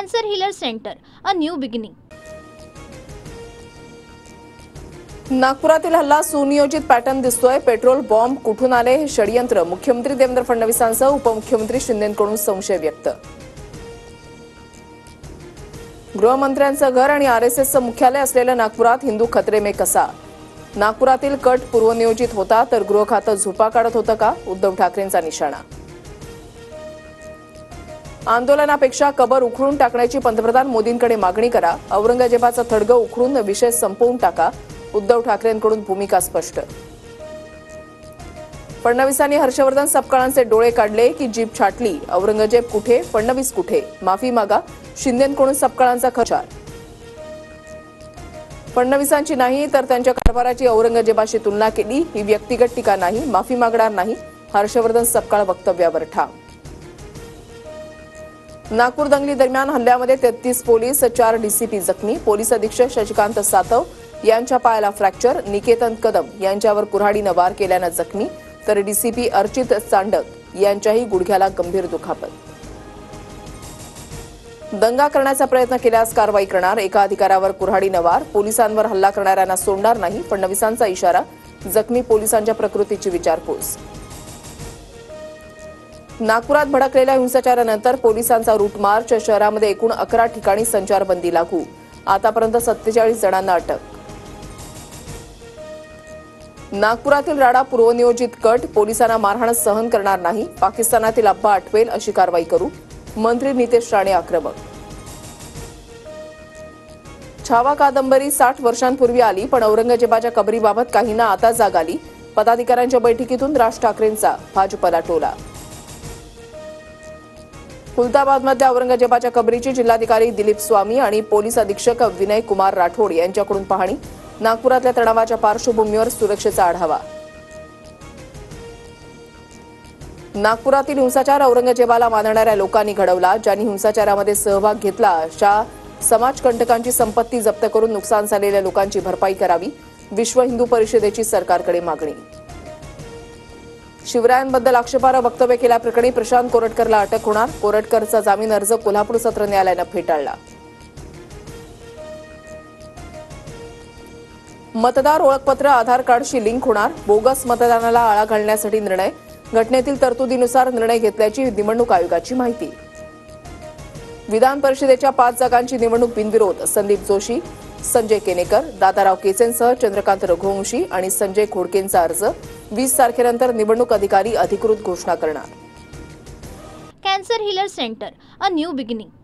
Cancer Healer Center, a new beginning. नागपुरातील हल्ला सुनियोजित पॅटर्न दिसतोय. पेट्रोल बॉम्ब कुठून आले हे षडयंत्र. मुख्यमंत्री देवेंद्र फडणवीसांसह उपमुख्यमंत्री शिंदेंकडून संशय व्यक्त. गृहमंत्र्यांचं घर आणि आरएसएसचं मुख्यालय असलेल्या नागपुरात हिंदू खतरे में कसा. नागपुरातील कट पूर्वनियोजित होता तर गृह खातं झोपा काढत होतं का. उद्धव ठाकरेंचा निशाणा. आंदोलनापेक्षा कबर उखडून टाकण्याची पंतप्रधान मोदींकडे मागणी करा. औरंगजेबाचं थडगं उखडून विषय संपवून टाका. उद्धव ठाकरेंकडून भूमिका स्पष्ट. फडणवीसांनी हर्षवर्धन सपकाळांचे डोळे काढले की जीभ छाटली. औरंगजेब कुठे, फडणवीस कुठे, माफी मागा. शिंदेंकडून सपकाळांचा खचार. फडणवीसांची नाही तर त्यांच्या कारभाराची औरंगजेबाशी तुलना केली. ही व्यक्तिगत टीका नाही, माफी मागणार नाही. हर्षवर्धन सपकाळ वक्तव्यावर ठाम. नागपूर दंगली दरम्यान हल्ल्यामध्ये 33 पोलीस, 4 डीसीपी जखमी. पोलीस अधीक्षक शशिकांत सातव यांच्या पायाला फ्रॅक्चर. निकेतन कदम यांच्यावर कुऱ्हाडीनं वार केल्यानं जखमी तर डीसीपी अर्चित चांडक यांच्याही गुडघ्याला गंभीर दुखापत. दंगा करण्याचा प्रयत्न केल्यास कारवाई करणार. एका अधिकाऱ्यावर कुऱ्हाडीनं वार. पोलिसांवर हल्ला करणाऱ्यांना सोडणार नाही. फडणवीसांचा इशारा. जखमी पोलिसांच्या प्रकृतीची विचारपूस. नागपुरात भडकलेल्या हिंसाचारानंतर पोलिसांचा रूट मार्च. शहरामध्ये एकूण 11 ठिकाणी संचारबंदी लागू. आतापर्यंत 47 जणांना अटक. नागपुरातील राडा पूर्वनियोजित कट. पोलिसांना मारहाण सहन करणार नाही. पाकिस्तानातील अब्बा आठवेल अशी कारवाई करू. मंत्री नितेश राणे आक्रमक. छावा कादंबरी 60 वर्षांपूर्वी आली पण औरंगजेबाच्या कबरीबाबत काहींना आता जाग आली. पदाधिकाऱ्यांच्या बैठकीतून राज ठाकरेंचा भाजपला टोला. खुलताबादमध्ये औरंगजेबाच्या कबरीची जिल्हाधिकारी दिलीप स्वामी आणि पोलीस अधीक्षक विनय कुमार राठोड यांच्याकडून पाहणी. नागपुरातल्या तणावाच्या पार्श्वभूमीवर सुरक्षेचा आढावा. नागपुरातील हिंसाचार औरंगजेबाला मानणाऱ्या लोकांनी घडवला. ज्यांनी हिंसाचारामध्ये सहभाग घेतला अशा समाजकंटकांची संपत्ती जप्त करून नुकसान झालेल्या लोकांची भरपाई करावी. विश्व हिंदू परिषदेची सरकारकडे मागणी. शिवरायांबद्दल आक्षेपार्ह वक्तव्य केल्याप्रकरणी प्रशांत कोरटकरला अटक होणार. कोरटकरचा जामीन अर्ज कोल्हापूर सत्र न्यायालयानं फेटाळला. मतदार ओळखपत्र आधार कार्डशी लिंक होणार. बोगस मतदानाला आळा घालण्यासाठी निर्णय. घटनेतील तरतुदीनुसार निर्णय घेतल्याची निवडणूक आयोगाची माहिती. विधान परिषदेच्या 5 जागांची निवडणूक बिनविरोध. संदीप जोशी, संजय केनेकर, दादाराव केसेंसह चंद्रकांत रघुवंशी आणि संजय खोडकेंचा अर्ज. 20 तारखेनंतर निवडणूक अधिकारी अधिकृत घोषणा करणार. Cancer Healer Center, a new beginning.